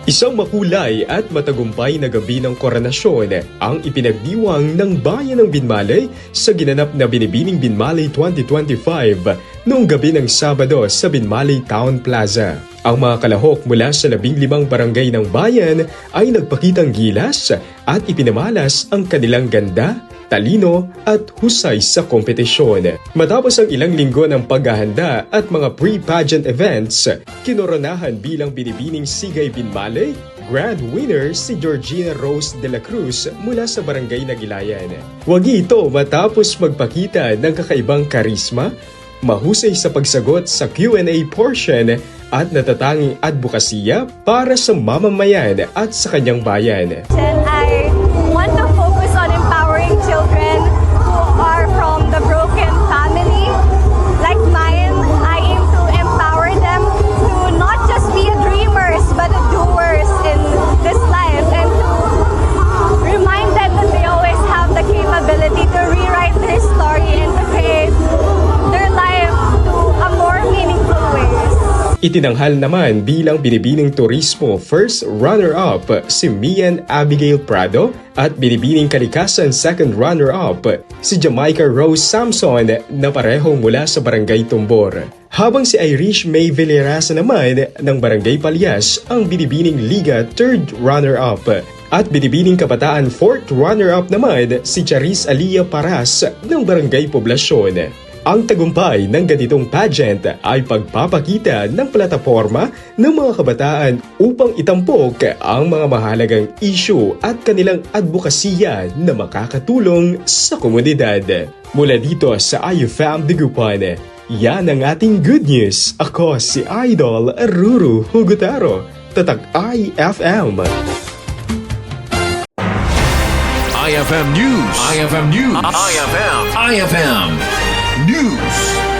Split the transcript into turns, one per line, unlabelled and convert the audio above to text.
Isang makulay at matagumpay na gabi ng koronasyon ang ipinagdiwang ng bayan ng Binmalay sa ginanap na Binibining Binmalay 2025 noong gabi ng Sabado sa Binmalay Town Plaza. Ang mga kalahok mula sa 15 barangay ng bayan ay nagpakitang gilas at ipinamalas ang kanilang ganda, talino at husay sa kompetisyon. Matapos ang ilang linggo ng paghahanda at mga pre-pageant events, kinoronahan bilang Binibining Sigay Binmalay, grand winner si Georgina Rose de la Cruz mula sa barangay Nagilayan. Wagi ito matapos magpakita ng kakaibang karisma, mahusay sa pagsagot sa Q&A portion at natatanging advokasya para sa mamamayan at sa kanyang bayan.
I want to focus on empowering children who are from the broken family. Like mine, I aim to empower them to not just be dreamers but doers in this life, and to remind them that they always have the capability to rewrite their story and to create their life to a more meaningful ways.
Itinanghal naman bilang Binibining Turismo First Runner-Up si Mian Abigail Prado at Binibining Kalikasan Second Runner-Up si Jamaica Rose Samson na pareho mula sa Barangay Tumbor. Habang si Irish May Villarasa naman ng Barangay Palyas ang Binibining Liga Third Runner-Up. At Binibining Kabataan 4th Runner-Up naman si Charis Alia Paras ng Barangay Poblasyon. Ang tagumpay ng ganitong pageant ay pagpapakita ng plataforma ng mga kabataan upang itampok ang mga mahalagang issue at kanilang advokasya na makakatulong sa komunidad. Mula dito sa IFM Dagupan, yan ang ating good news. Ako si Idol Ruru Hugutaro, Tatak IFM.
IFM News. IFM News. IFM News.